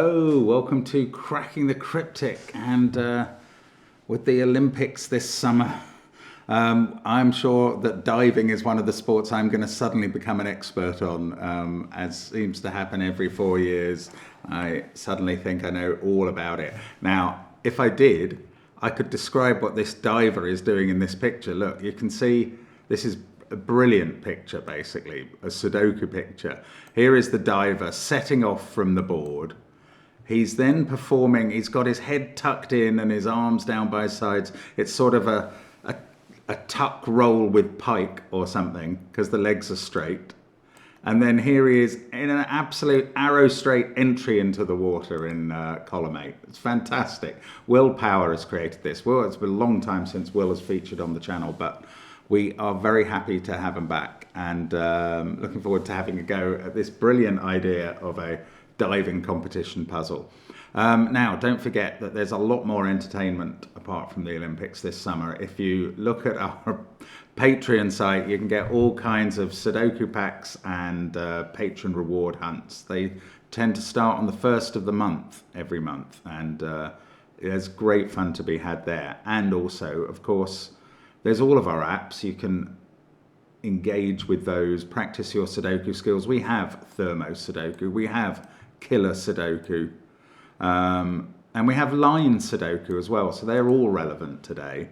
Hello, welcome to Cracking the Cryptic, and with the Olympics this summer, I'm sure that diving is one of the sports I'm going to suddenly become an expert on, as seems to happen every 4 years. I suddenly think I know all about it. Now, if I did, I could describe what this diver is doing in this picture. Look, you can see this is a brilliant picture, basically, a Sudoku picture. Here is the diver setting off from the board. He's then performing, he's got his head tucked in and his arms down by his sides. It's sort of a tuck roll with pike or something, because the legs are straight. And then here he is in an absolute arrow straight entry into the water in column 8. It's fantastic. Will Power has created this. Well, it's been a long time since Will has featured on the channel, but we are very happy to have him back, and looking forward to having a go at this brilliant idea of a diving competition puzzle. Now, don't forget that there's a lot more entertainment apart from the Olympics this summer. If you look at our Patreon site, you can get all kinds of Sudoku packs and patron reward hunts. They tend to start on the first of the month every month, and there's great fun to be had there. And also, of course, there's all of our apps. You can engage with those, practice your Sudoku skills. We have Thermo Sudoku, we have Killer Sudoku, and we have Line Sudoku as well. So they're all relevant today.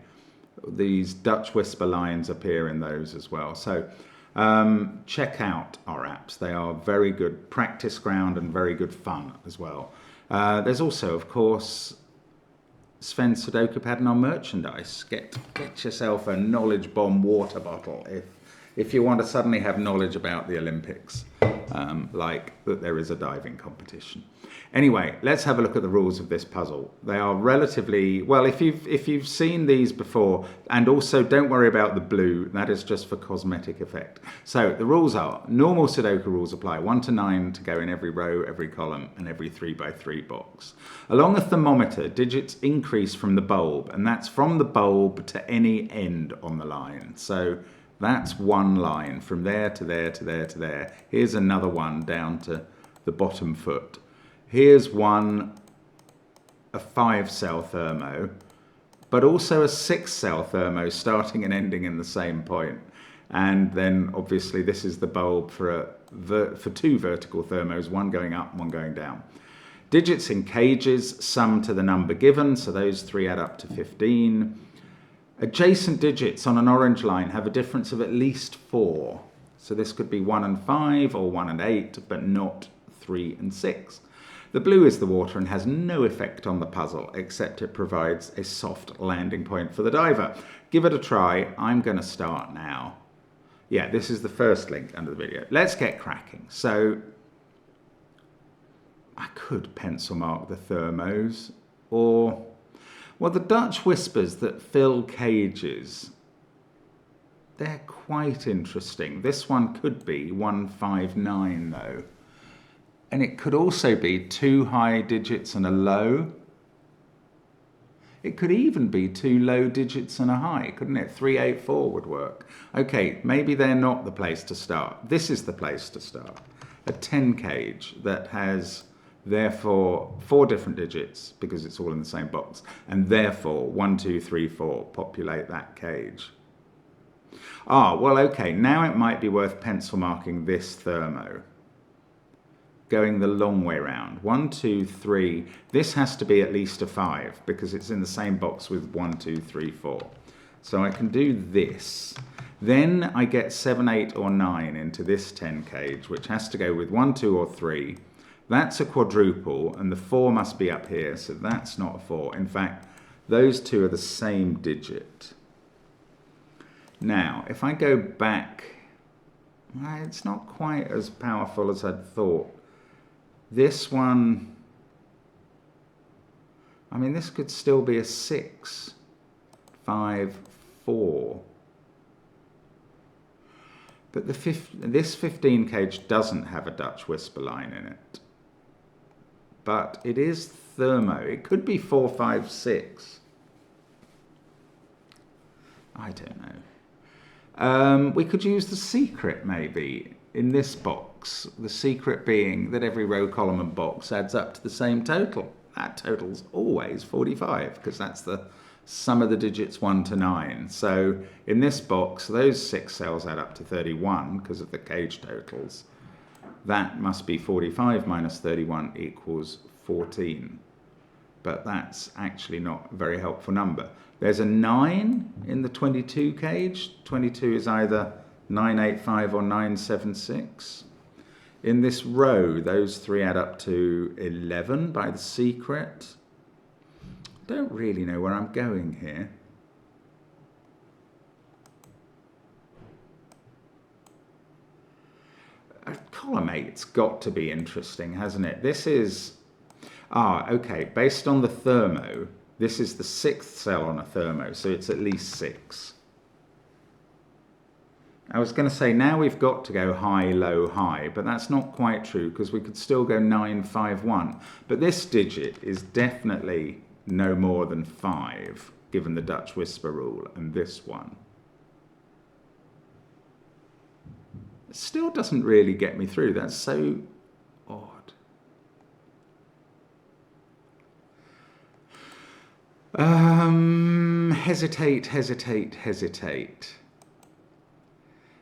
These Dutch Whisper lines appear in those as well. So check out our apps. They are very good practice ground and very good fun as well. There's also, of course, Sven's SUDOKU PAD and our merchandise. Get yourself a knowledge bomb water bottle if you want to suddenly have knowledge about the Olympics, like that there is a diving competition. Anyway, let's have a look at the rules of this puzzle. They are relatively, well, if you've seen these before, and also don't worry about the blue, that is just for cosmetic effect. So the rules are, normal Sudoku rules apply, 1 to 9 to go in every row, every column, and every 3x3 box. Along a thermometer, digits increase from the bulb, and that's from the bulb to any end on the line. So that's one line, from there to there to there to there. Here's another one down to the bottom foot. Here's one, a 5-cell thermo, but also a 6-cell thermo starting and ending in the same point. And then obviously this is the bulb for 2 vertical thermos, one going up, one going down. Digits in cages sum to the number given, so those 3 add up to 15. Adjacent digits on an orange line have a difference of at least 4. So this could be 1 and 5 or 1 and 8, but not 3 and 6. The blue is the water and has no effect on the puzzle, except it provides a soft landing point for the diver. Give it a try. I'm going to start now. Yeah, this is the first link under the video. Let's get cracking. So I could pencil mark the thermos, or, well, the Dutch Whispers that fill cages, they're quite interesting. This one could be 159 though. And it could also be 2 high digits and a low. It could even be 2 low digits and a high, couldn't it? 384 would work. Okay, maybe they're not the place to start. This is the place to start. A 10 cage that has, therefore, 4 different digits, because it's all in the same box, and therefore 1, 2, 3, 4 populate that cage. Ah, well, okay, now it might be worth pencil marking this thermo, going the long way round. 1, 2, 3. This has to be at least a 5 because it's in the same box with 1, 2, 3, 4. So I can do this. Then I get 7, 8, or 9 into this 10 cage, which has to go with 1, 2, or 3. That's a quadruple, and the 4 must be up here, so that's not a 4. In fact, those 2 are the same digit. Now, if I go back, it's not quite as powerful as I'd thought. This one, I mean, this could still be a 6, 5, 4. But this 15 cage doesn't have a Dutch Whisper line in it. But it is thermo. It could be 4, 5, 6. I don't know. We could use the secret maybe in this box. box, the secret being that every row, column and box adds up to the same total. That total's always 45 because that's the sum of the digits 1 to 9. So in this box, those 6 cells add up to 31 because of the cage totals. That must be 45 minus 31 equals 14. But that's actually not a very helpful number. There's a 9 in the 22 cage. 22 is either 985 or 976. In this row, those 3 add up to 11 by the secret. Don't really know where I'm going here. Column 8's got to be interesting, hasn't it? This is, okay, based on the thermo, this is the 6th cell on a thermo, so it's at least 6. I was going to say now we've got to go high, low, high, but that's not quite true because we could still go 951. But this digit is definitely no more than 5, given the Dutch whisper rule, and this one. It still doesn't really get me through. That's so odd. Hesitate.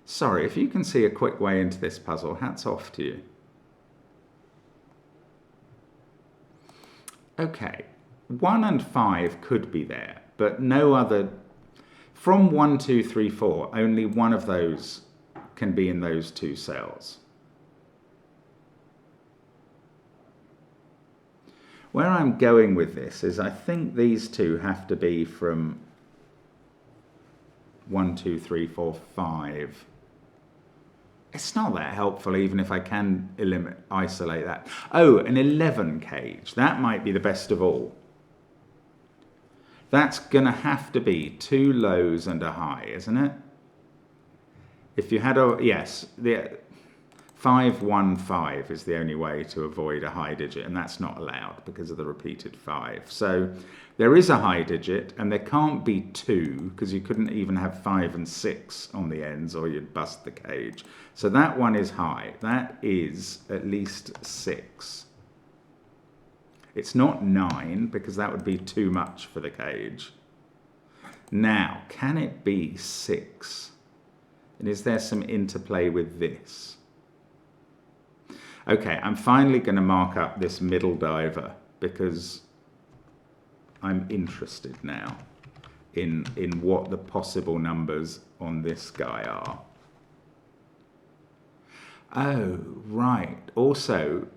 Sorry, if you can see a quick way into this puzzle, hats off to you. Okay, 1 and 5 could be there, but no other. From 1, 2, 3, 4, only one of those can be in those 2 cells. Where I'm going with this is I think these 2 have to be from 1, 2, 3, 4, 5. It's not that helpful even if I can isolate that. Oh, an 11 cage. That might be the best of all. That's going to have to be 2 lows and a high, isn't it? If you had a, yes, the 515 is the only way to avoid a high digit, and that's not allowed because of the repeated 5. So there is a high digit, and there can't be 2 because you couldn't even have 5 and 6 on the ends or you'd bust the cage. So that one is high. That is at least 6. It's not 9 because that would be too much for the cage. Now, can it be 6? And is there some interplay with this? Okay, I'm finally going to mark up this middle diver because I'm interested now in what the possible numbers on this guy are. Oh, right. Also,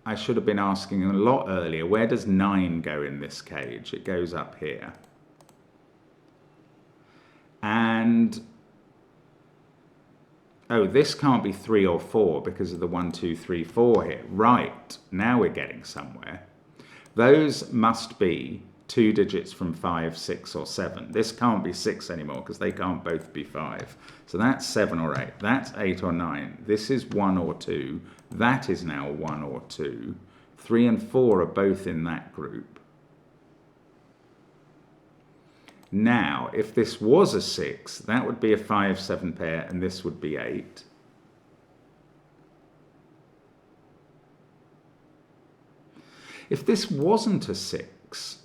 I should have been asking a lot earlier, where does 9 go in this cage? It goes up here. And oh, this can't be 3 or 4 because of the 1, 2, 3, 4 here. Right, now we're getting somewhere. Those must be 2 digits from 5, 6 or 7. This can't be 6 anymore because they can't both be 5. So that's 7 or 8. That's 8 or 9. This is 1 or 2. That is now 1 or 2. 3 and 4 are both in that group. Now, if this was a 6, that would be a 5-7 pair, and this would be 8. If this wasn't a 6,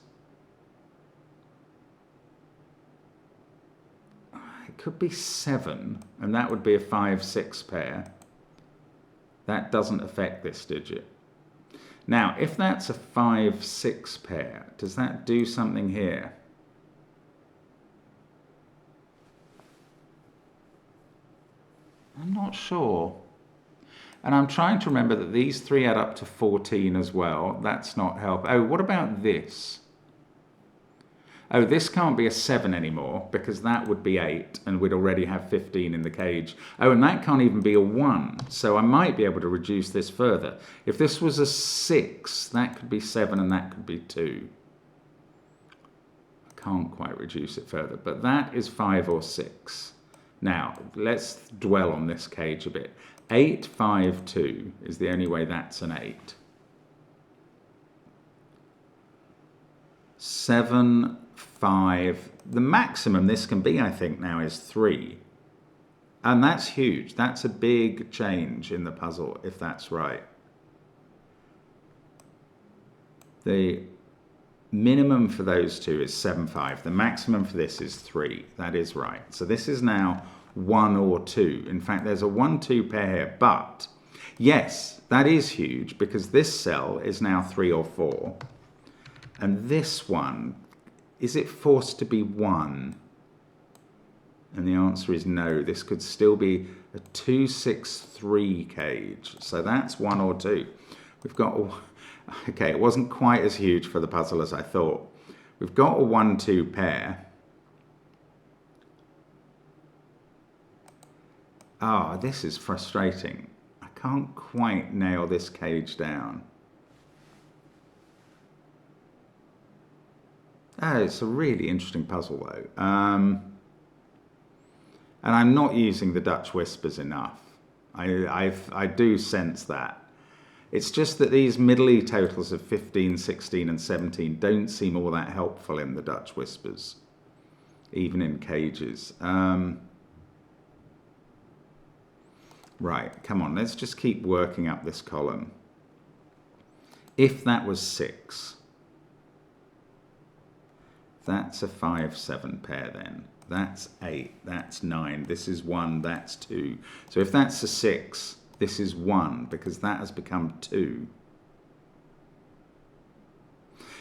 it could be 7, and that would be a 5-6 pair. That doesn't affect this digit. Now, if that's a 5-6 pair, does that do something here? I'm not sure. And I'm trying to remember that these 3 add up to 14 as well. That's not help. Oh, what about this? Oh, this can't be a 7 anymore because that would be 8 and we'd already have 15 in the cage. Oh, and that can't even be a 1. So I might be able to reduce this further. If this was a 6, that could be 7 and that could be 2. I can't quite reduce it further, but that is 5 or 6. Now, let's dwell on this cage a bit. 8, 5, 2 is the only way that's an 8. 7, 5. The maximum this can be, I think, now is 3. And that's huge. That's a big change in the puzzle, if that's right. The minimum for those two is 7.5. The maximum for this is 3. That is right. So this is now 1 or 2. In fact, there's a 1-2 pair here, but yes, that is huge because this cell is now 3 or 4. And this one, is it forced to be 1? And the answer is no. This could still be a 2-6-3 cage. So that's 1 or 2. We've got, okay, it wasn't quite as huge for the puzzle as I thought. We've got a 1-2 pair. Ah, this is frustrating. I can't quite nail this cage down. Oh, it's a really interesting puzzle though. And I'm not using the Dutch whispers enough. I do sense that. It's just that these middle-y totals of 15, 16 and 17 don't seem all that helpful in the Dutch whispers, even in cages. Right, come on, let's just keep working up this column. If that was 6, that's a 5-7 pair then. That's 8, that's 9, this is 1, that's 2. So if that's a 6, this is 1 because that has become 2.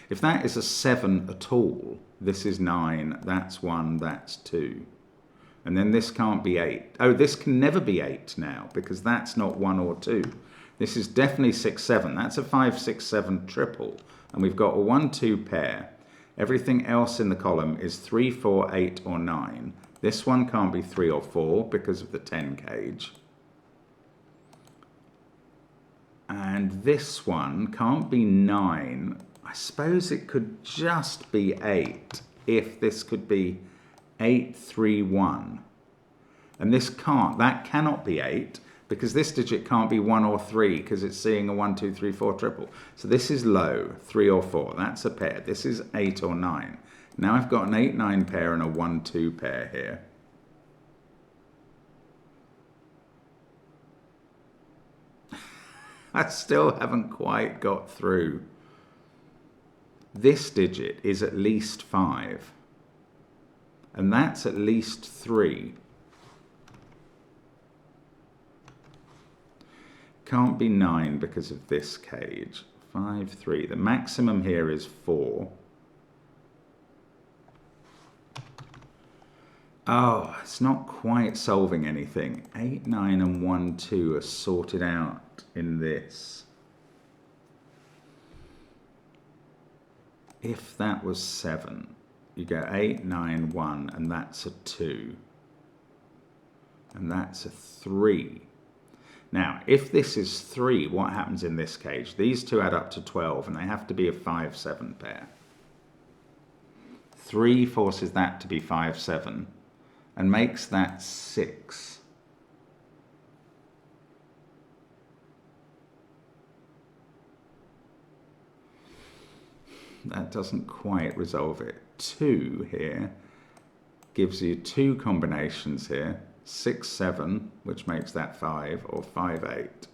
If that is a 7 at all, this is 9, that's 1, that's 2. And then this can't be 8. Oh, this can never be 8 now because that's not 1 or 2. This is definitely 6-7. That's a 5-6-7 triple. And we've got a 1-2 pair. Everything else in the column is 3, 4, 8 or 9. This one can't be 3 or 4 because of the 10 cage. And this one can't be 9. I suppose it could just be 8 if this could be 8, 3, 1. And this can't, that cannot be 8 because this digit can't be 1 or 3 because it's seeing a 1, 2, 3, 4 triple. So this is low, 3 or 4. That's a pair. This is 8 or 9. Now I've got an 8-9 pair and a 1-2 pair here. I still haven't quite got through. This digit is at least 5. And that's at least 3. Can't be 9 because of this cage. 5, 3. The maximum here is 4. Oh, it's not quite solving anything. 8, 9 and 1, 2 are sorted out in this. If that was 7, you go 8, 9, 1, and that's a 2. And that's a 3. Now, if this is 3, what happens in this cage? These two add up to 12, and they have to be a 5-7 pair. 3 forces that to be 5-7, and makes that 6. That doesn't quite resolve it. 2 here gives you 2 combinations here. 6, 7, which makes that 5, or 5, 8.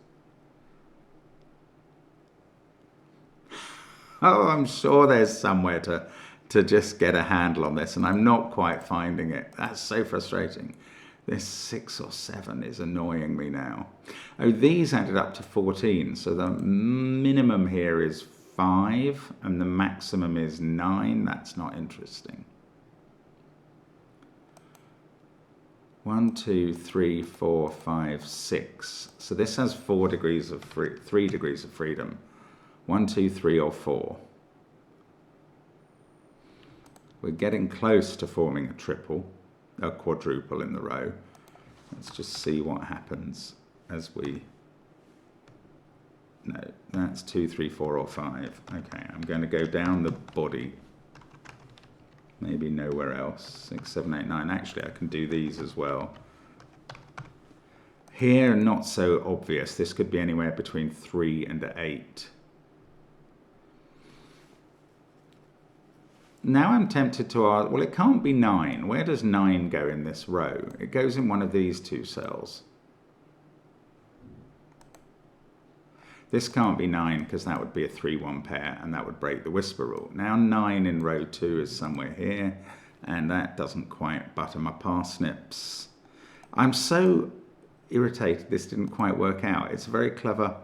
Oh, I'm sure there's somewhere to just get a handle on this, and I'm not quite finding it. That's so frustrating. This 6 or 7 is annoying me now. Oh, these added up to 14, so the minimum here is 5, and the maximum is 9. That's not interesting. 1, 2, 3, 4, 5, 6. So this has 3 degrees of freedom. 1, 2, 3, or 4. We're getting close to forming a quadruple in the row. Let's just see what happens as we... No, that's 2, 3, 4, or 5. Okay, I'm going to go down the body. Maybe nowhere else. 6, 7, 8, 9. Actually, I can do these as well. Here, not so obvious. This could be anywhere between 3 and 8. Now I'm tempted to ask, well, it can't be 9. Where does 9 go in this row? It goes in one of these two cells. This can't be 9 because that would be a 3-1 pair and that would break the whisper rule. Now 9 in row 2 is somewhere here, and that doesn't quite butter my parsnips. I'm so irritated this didn't quite work out. It's a very clever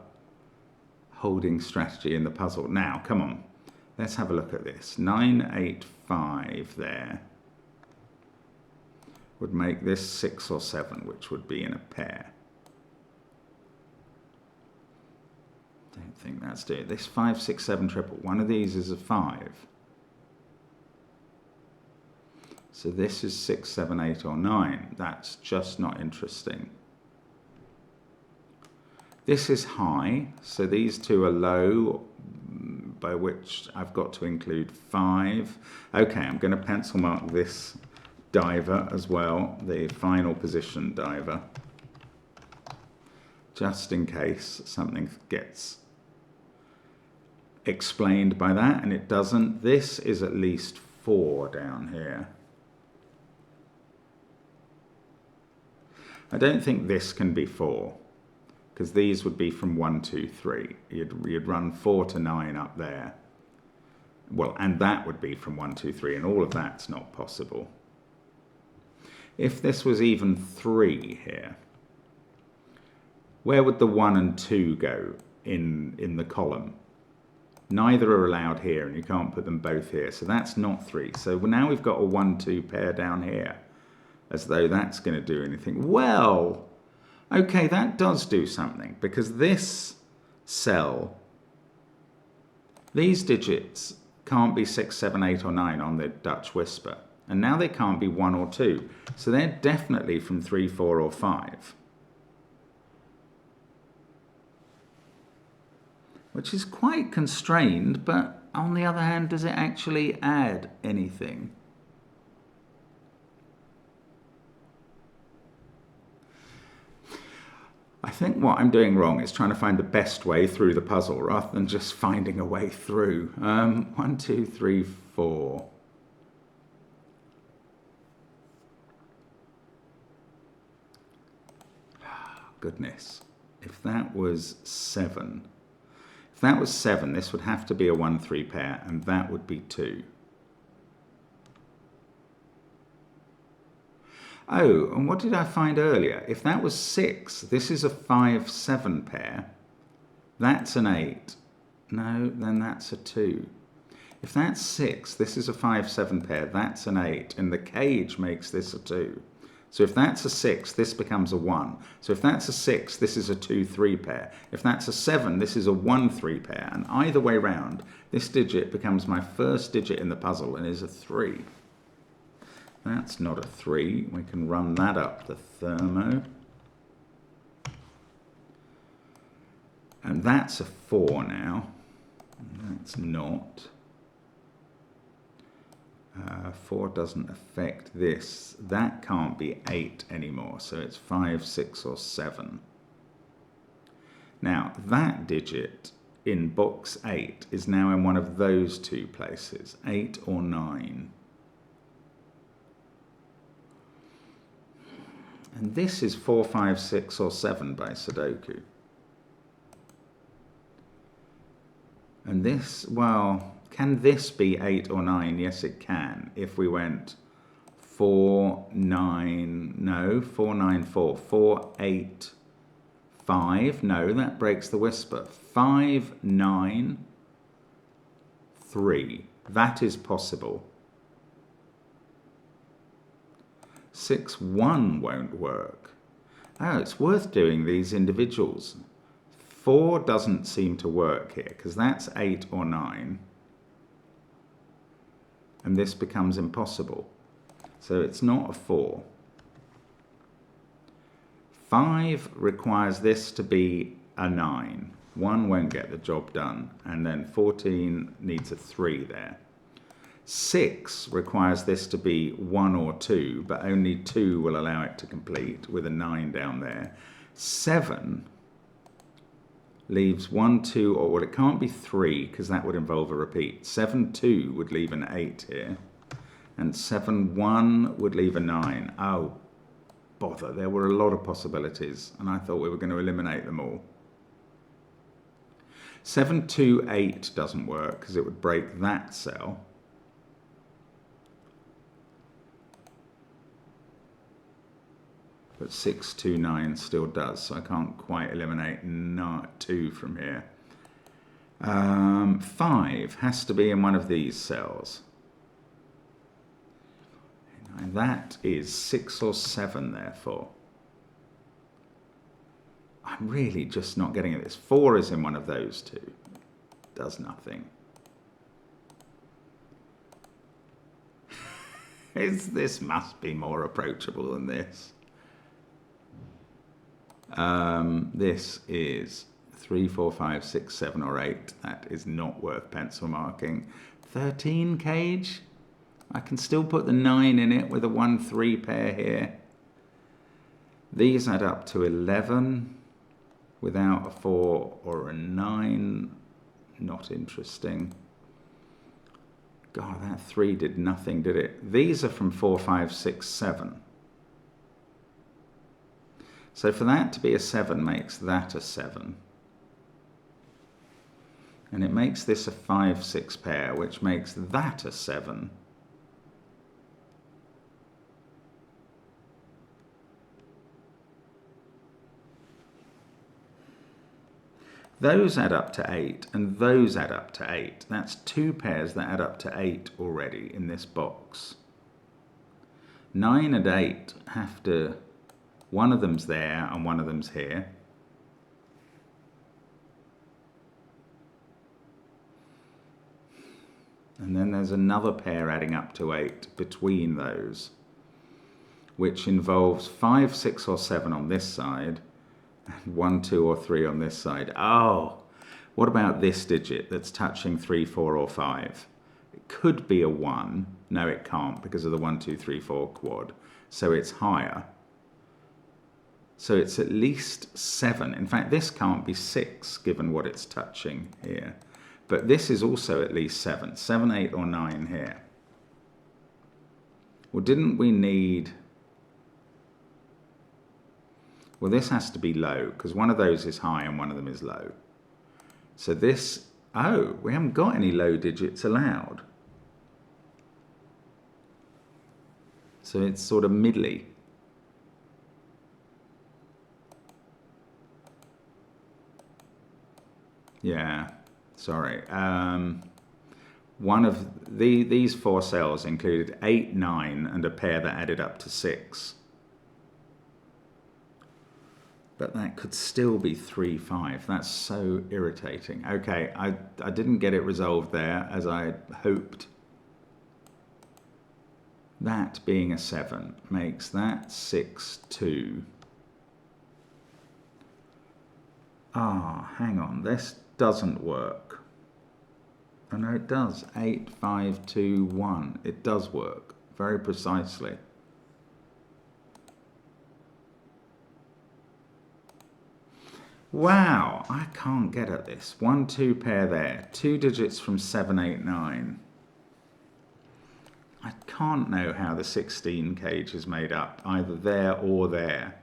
holding strategy in the puzzle. Now, come on. Let's have a look at this. 9, 8, 5 there would make this 6 or 7, which would be in a pair. Don't think that's doing it. This 5, 6, 7 triple. One of these is a 5. So this is 6, 7, 8 or 9. That's just not interesting. This is high, so these two are low, by which I've got to include 5. Okay, I'm going to pencil mark this diver as well, the final position diver, just in case something gets explained by that, and it doesn't. This is at least 4 down here. I don't think this can be 4. Because these would be from 1, 2, 3. You'd run 4 to 9 up there. Well, and that would be from 1, 2, 3, and all of that's not possible. If this was even 3 here, where would the 1 and 2 go in the column? Neither are allowed here, and you can't put them both here, so that's not 3. So now we've got a 1, 2 pair down here, as though that's going to do anything. Well, okay, that does do something, because this cell, these digits can't be 6, 7, 8 or 9 on the Dutch Whisper. And now they can't be 1 or 2. So they're definitely from 3, 4 or 5. Which is quite constrained, but on the other hand, does it actually add anything? I think what I'm doing wrong is trying to find the best way through the puzzle rather than just finding a way through. 1, 2, 3, 4. Goodness. If that was 7. If that was 7, this would have to be a 1, 3 pair, and that would be 2. Oh, and what did I find earlier? If that was 6, this is a 5, 7 pair. That's an 8. No, then that's a 2. If that's 6, this is a 5, 7 pair. That's an 8. And the cage makes this a 2. So if that's a 6, this becomes a 1. So if that's a 6, this is a 2, 3 pair. If that's a 7, this is a 1, 3 pair. And either way round, this digit becomes my first digit in the puzzle and is a 3. That's not a 3. We can run that up the thermo. And that's a 4 now. That's not. 4 doesn't affect this. That can't be 8 anymore, so it's 5, 6 or 7. Now, that digit in box 8 is now in one of those two places, 8 or 9. And this is 4, 5, 6 or 7 by Sudoku. And this, well, can this be 8 or 9? Yes, it can. If we went 4, 9, no, 4, 9, 4, 4, 8, 5, no, that breaks the whisper. 5, 9, 3, that is possible. 6, 1 won't work. Oh, it's worth doing these individuals. 4 doesn't seem to work here because that's 8 or 9. And this becomes impossible. So it's not a 4. 5 requires this to be a 9. 1 won't get the job done. And then 14 needs a 3 there. 6 requires this to be 1 or 2, but only 2 will allow it to complete with a 9 down there. 7 leaves 1, 2, or well, it can't be 3 because that would involve a repeat. 7, 2 would leave an 8 here, and 7, 1 would leave a 9. Oh, bother. There were a lot of possibilities, and I thought we were going to eliminate them all. 7, 2, 8 doesn't work because it would break that cell. But 6, 2, 9 still does, so I can't quite eliminate 2 from here. 5 has to be in one of these cells. And that is 6 or 7, therefore. I'm really just not getting at this. 4 is in one of those two. Does nothing. This must be more approachable than this. This is 3, 4, 5, 6, 7, or 8. That is not worth pencil marking. 13 cage. I can still put the 9 in it with a 1, 3 pair here. These add up to 11 without a 4 or a 9. Not interesting. God, that 3 did nothing, did it? These are from 4, 5, 6, 7. So for that to be a 7 makes that a 7. And it makes this a 5, 6 pair, which makes that a 7. Those add up to 8, and those add up to 8. That's 2 pairs that add up to 8 already in this box. 9 and 8 have to... One of them's there and one of them's here. And then there's another pair adding up to 8 between those, which involves 5, 6, or 7 on this side, and 1, 2, or 3 on this side. Oh, what about this digit that's touching 3, 4, or 5? It could be a 1. No, it can't because of the 1, 2, 3, 4 quad. So it's higher. So it's at least 7. In fact, this can't be 6, given what it's touching here. But this is also at least 7. 7, 8, or 9 here. Well, didn't we need... Well, this has to be low, because one of those is high and one of them is low. So this... Oh, we haven't got any low digits allowed. So it's sort of middly. Yeah, sorry. One of these 4 cells included 8, 9, and a pair that added up to 6. But that could still be 3, 5. That's so irritating. Okay, I didn't get it resolved there as I hoped. That being a 7 makes that 6, 2. Ah, hang on, this doesn't work. Oh no, it does. 8, 5, 2, 1. It does work very precisely. Wow, I can't get at this. 1, 2 pair there. 2 digits from 7, 8, 9. I can't know how the 16 cage is made up, either there or there.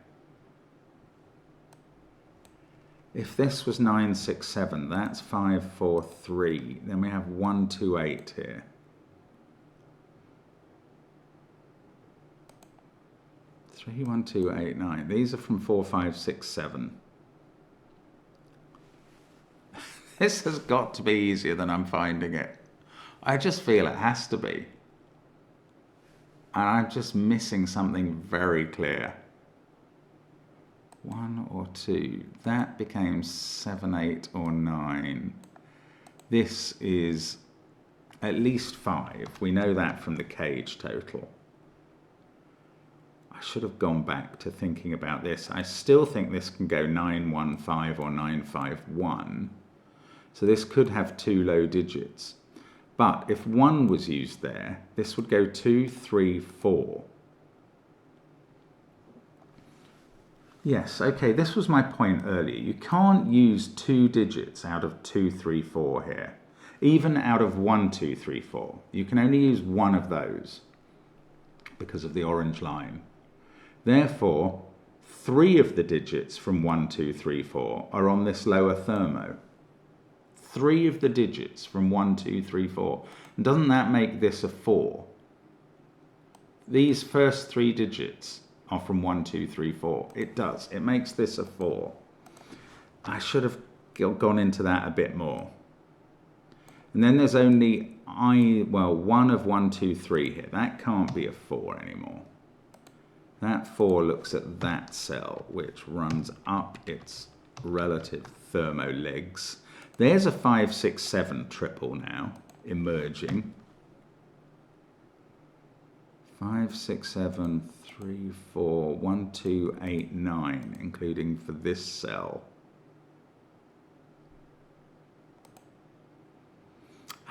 If this was 9, 6, 7, that's 5, 4, 3. Then we have 1, 2, 8 here. Three, 1, 2, 8, 9. These are from 4, 5, 6, 7. This has got to be easier than I'm finding it. I just feel it has to be. And I'm just missing something very clear. 1 or 2. That became 7, 8, or 9. This is at least 5. We know that from the cage total. I should have gone back to thinking about this. I still think this can go 9, 1, 5 or 9, 5, 1. So this could have 2 low digits. But if 1 was used there, this would go 2, 3, 4. Yes, okay, this was my point earlier. You can't use 2 digits out of 2, 3, 4 here. Even out of 1, 2, 3, 4. You can only use one of those because of the orange line. Therefore, 3 of the digits from 1, 2, 3, 4 are on this lower thermo. 3 of the digits from 1, 2, 3, 4. And doesn't that make this a 4? These first 3 digits are from 1, 2, 3, 4. It does. It makes this a 4. I should have gone into that a bit more. And then there's only one of 1, 2, 3 here. That can't be a 4 anymore. That 4 looks at that cell, which runs up its relative thermo legs. There's a 5, 6, 7 triple now emerging. 5, 6, 7, 3, 4, 1, 2, 8, 9, including for this cell.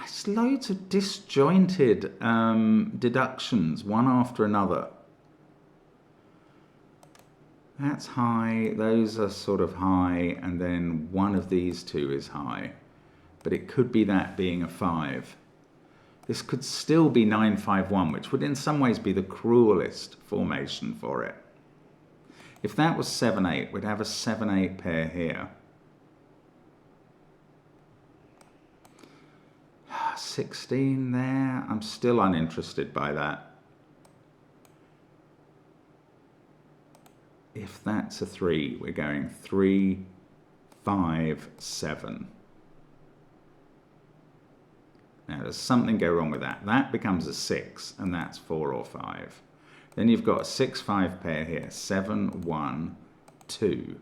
It's loads of disjointed deductions, one after another. That's high, those are sort of high, and then one of these two is high. But it could be that being a 5. This could still be 951, which would in some ways be the cruelest formation for it. If that was 7-8, we'd have a 7-8 pair here. 16 there, I'm still uninterested by that. If that's a 3, we're going 3, 5, 7. Now, does something go wrong with that? That becomes a 6, and that's 4 or 5. Then you've got a 6, 5 pair here. 7, 1, 2.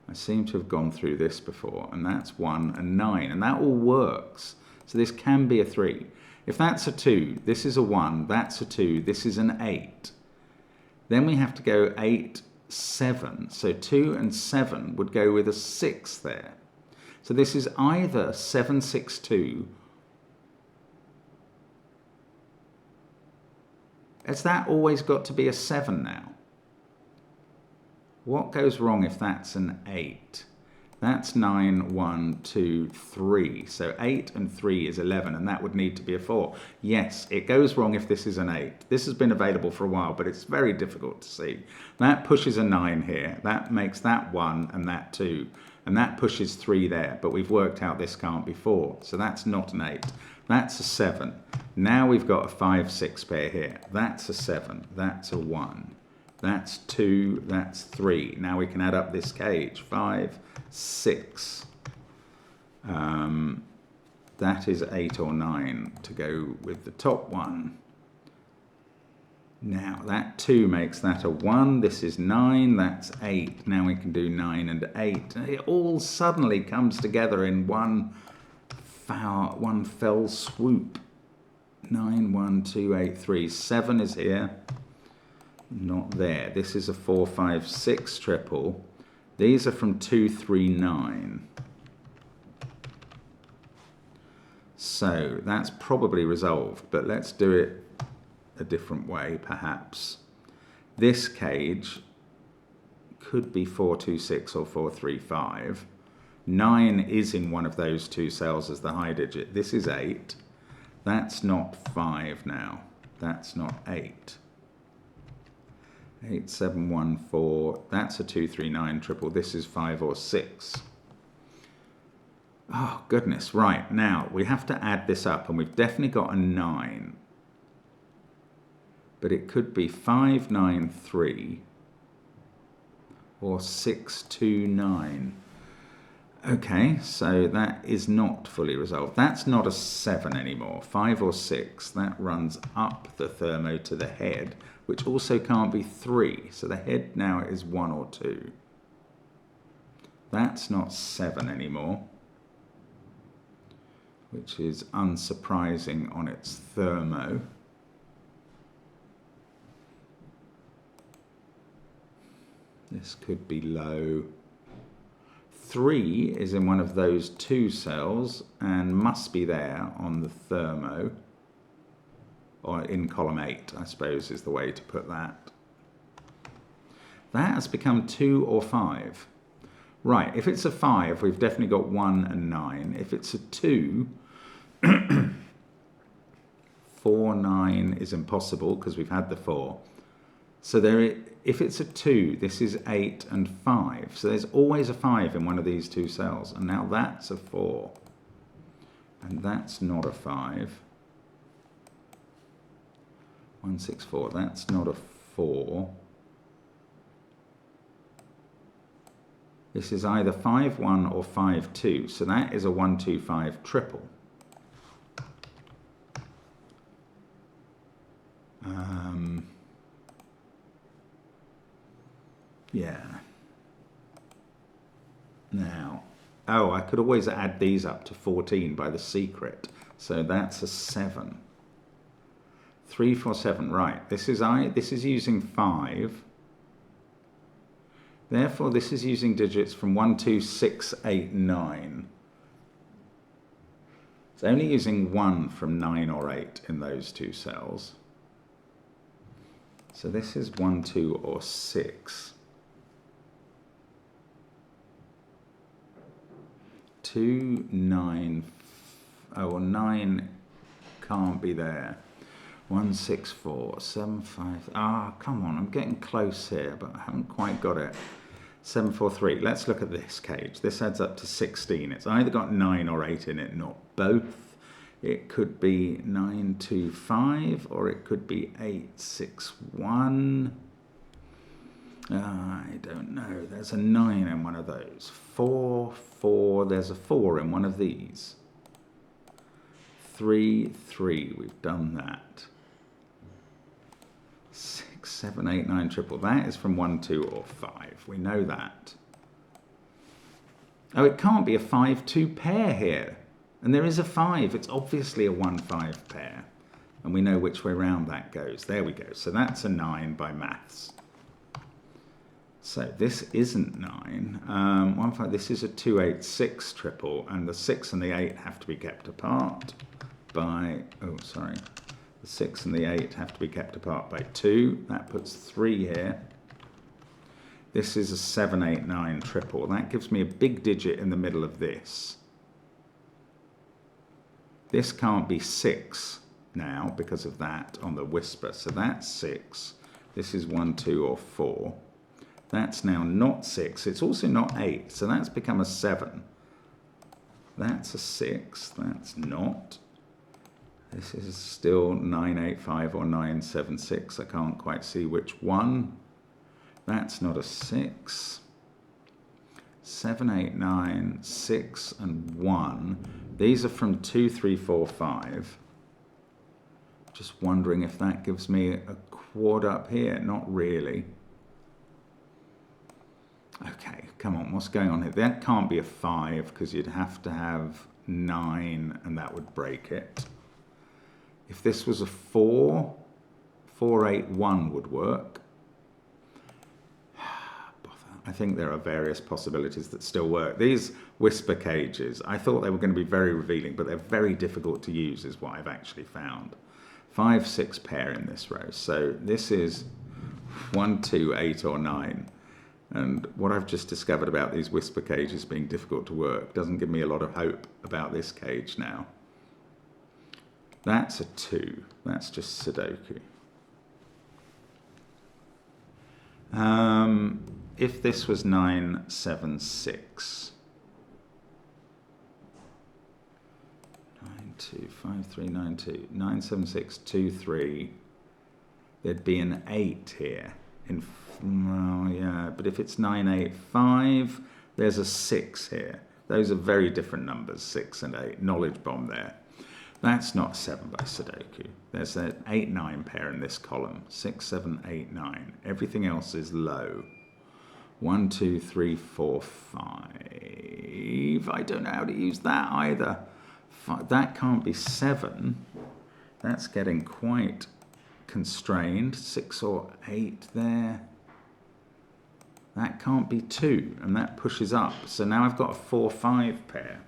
I seem to have gone through this before, and that's 1 and 9, and that all works. So this can be a 3. If that's a 2, this is a 1, that's a 2, this is an 8. Then we have to go 8, 7. So 2 and 7 would go with a 6 there. So this is either 7, 6, 2. Has that always got to be a 7 now? What goes wrong if that's an 8? That's 9, 1, 2, 3. So 8 and 3 is 11, and that would need to be a 4. Yes, it goes wrong if this is an 8. This has been available for a while, but it's very difficult to see. That pushes a 9 here. That makes that 1 and that 2. And that pushes 3 there, but we've worked out this can't be 4. So that's not an 8. That's a 7. Now we've got a 5, 6 pair here. That's a 7. That's a 1. That's 2. That's 3. Now we can add up this cage. 5, 6. That is 8 or 9 to go with the top one. Now that 2 makes that a 1. This is 9. That's 8. Now we can do 9 and 8. It all suddenly comes together in one fell swoop. 9, 1, 2, 8, 3. 7 is here. Not there. This is a 4, 5, 6 triple. These are from 2, 3, 9. So that's probably resolved, but let's do it a different way, perhaps. This cage could be 4, 2, 6 or 4, 3, 5. 9 is in one of those two cells as the high digit. This is 8. That's not 5 now. That's not 8. 8, 7, 1, 4. That's a 2, 3, 9 triple. This is 5 or 6. Oh, goodness. Right. Now, we have to add this up, and we've definitely got a 9. But it could be 5, 9, 3 or 6, 2, 9. Okay, so that is not fully resolved. That's not a 7 anymore. 5 or 6, that runs up the thermo to the head, which also can't be 3. So the head now is 1 or 2. That's not 7 anymore, which is unsurprising on its thermo. This could be low. 3 is in one of those two cells and must be there on the thermo, or in column 8, I suppose is the way to put that. That has become 2 or 5. Right, if it's a 5, we've definitely got 1 and 9. If it's a 2, 4, 9 is impossible because we've had the 4. So if it's a 2, this is 8 and 5. So there's always a 5 in one of these two cells. And now that's a 4. And that's not a 5. 1, 6, 4. That's not a 4. This is either 5, 1 or 5, 2. So that is a 1, 2, 5 triple. Yeah. Now, oh, I could always add these up to 14 by the secret. So that's a 7. 3, 4, 7. Right. This is using 5. Therefore, this is using digits from 1, 2, 6, 8, 9. It's only using 1 from 9 or 8 in those two cells. So this is 1, 2, or 6. 2, 9, oh, 9 can't be there. 1, 6, 4, 7, 5. Ah, come on, I'm getting close here, but I haven't quite got it. 7, 4, 3. Let's look at this cage. This adds up to 16. It's either got 9 or 8 in it, not both. It could be 9, 2, 5, or it could be 8, 6, 1. I don't know. There's a 9 in one of those. 4, 4. There's a 4 in one of these. 3, 3. We've done that. 6, 7, 8, 9 triple. That is from 1, 2, or 5. We know that. Oh, it can't be a 5, 2 pair here. And there is a 5. It's obviously a 1, 5 pair. And we know which way round that goes. There we go. So that's a 9 by maths. So this isn't 9. 1, 5. This is a 2, 8, 6 triple. And the 6 and the 8 have to be kept apart by... Oh, sorry. The 6 and the 8 have to be kept apart by 2. That puts 3 here. This is a 7, 8, 9 triple. That gives me a big digit in the middle of this. This can't be 6 now because of that on the whisper. So that's 6. This is 1, 2, or 4. That's now not 6. It's also not 8. So that's become a 7. That's a 6. That's not. This is still 9, 8, 5 or 9, 7, 6. I can't quite see which one. That's not a 6. 7, 8, 9, 6 and 1. These are from 2, 3, 4, 5. Just wondering if that gives me a quad up here. Not really. Okay, come on, what's going on here? That can't be a 5 because you'd have to have 9 and that would break it. If this was a 4, 4, 8, 1 would work. I think there are various possibilities that still work. These whisper cages, I thought they were going to be very revealing, but they're very difficult to use is what I've actually found. 5, 6 pair in this row. So this is 1, 2, 8 or 9. And what I've just discovered about these whisper cages being difficult to work doesn't give me a lot of hope about this cage now. That's a 2. That's just Sudoku. If this was 9, 7, 6. 9, 2, 5, 3, 9, 2. 9, 7, 6, 2, 3. There'd be an 8 here. Well, yeah, but if it's 9, 8, 5, there's a 6 here. Those are very different numbers, 6 and 8. Knowledge bomb there. That's not 7 by Sudoku. There's an 8, 9 pair in this column. 6, 7, 8, 9. Everything else is low. 1, 2, 3, 4, 5. I don't know how to use that either. That can't be 7. That's getting quite constrained. 6 or 8 there. That can't be 2, and that pushes up. So now I've got a 4, 5 pair.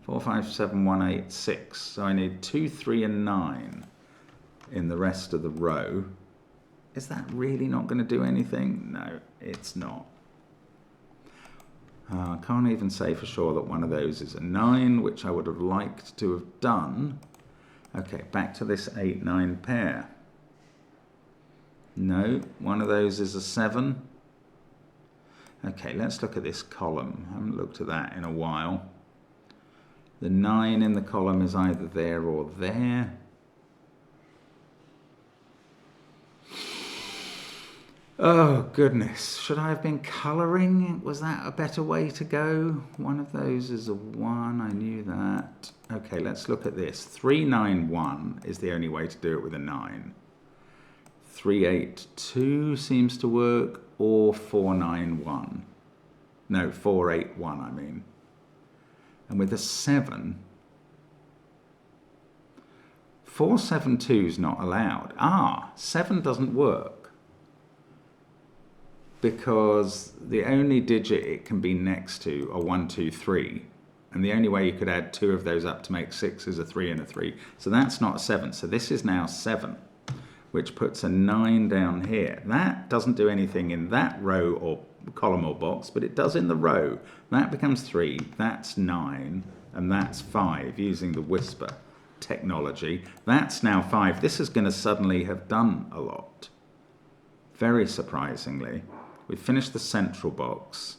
4, 5, 7, 1, 8, 6. So I need 2, 3, and 9 in the rest of the row. Is that really not going to do anything? No, it's not. I can't even say for sure that one of those is a 9, which I would have liked to have done. Okay, back to this 8-9 pair. No, one of those is a 7. Okay, let's look at this column. I haven't looked at that in a while. The 9 in the column is either there or there. Oh, goodness. Should I have been colouring? Was that a better way to go? One of those is a 1. I knew that. Okay, let's look at this. 391 is the only way to do it with a 9. 382 seems to work, or 491. No, 481, I mean. And with a 7, 472 is not allowed. 7 doesn't work, because the only digit it can be next to are 1, 2, 3. And the only way you could add 2 of those up to make 6 is a 3 and a 3. So that's not a 7. So this is now 7, which puts a 9 down here. That doesn't do anything in that row or column or box, but it does in the row. That becomes 3, that's 9, and that's 5 using the whisper technology. That's now 5. This is going to suddenly have done a lot. Very surprisingly. We finished the central box.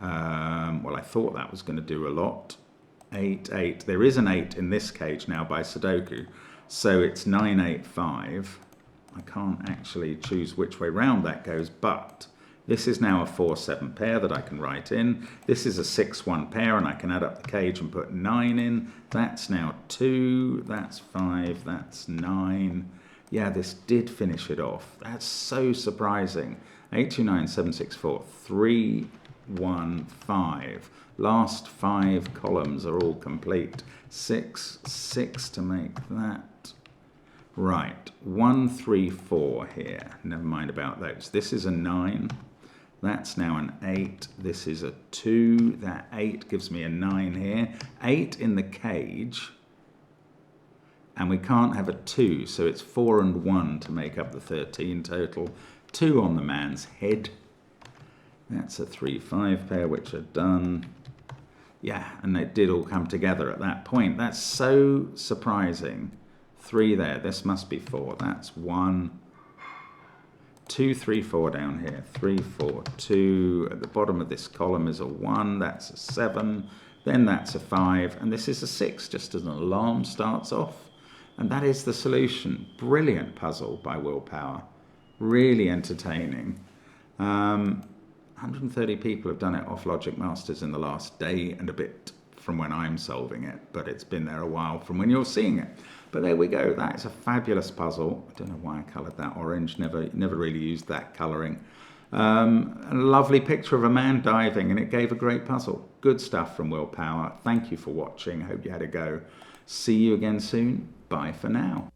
Well, I thought that was going to do a lot. 8, 8. There is an 8 in this cage now by Sudoku. So it's 9, 8, 5. I can't actually choose which way round that goes, but this is now a 4, 7 pair that I can write in. This is a 6, 1 pair, and I can add up the cage and put 9 in. That's now 2, that's 5, that's 9. Yeah, this did finish it off. That's so surprising. 8, 2, 9, 7, 6, 4, 3, 1, 5. Last 5 columns are all complete. 6, 6 to make that. Right, 1, 3, 4 here. Never mind about those. This is a 9. That's now an 8. This is a 2. That 8 gives me a 9 here. 8 in the cage. And we can't have a 2, so it's 4 and 1 to make up the 13 total. 2 on the man's head. That's a 3, 5 pair, which are done. Yeah, and they did all come together at that point. That's so surprising. 3 there. This must be 4. That's 1. 2, 3, 4 down here. 3, 4, 2. At the bottom of this column is a 1. That's a 7. Then that's a 5. And this is a 6, just as an alarm starts off. And that is the solution. Brilliant puzzle by Willpower. Really entertaining. 130 people have done it off Logic Masters in the last day and a bit from when I'm solving it. But it's been there a while from when you're seeing it. But there we go. That is a fabulous puzzle. I don't know why I coloured that orange. Never really used that colouring. A lovely picture of a man diving, and it gave a great puzzle. Good stuff from Willpower. Thank you for watching. Hope you had a go. See you again soon. Bye for now.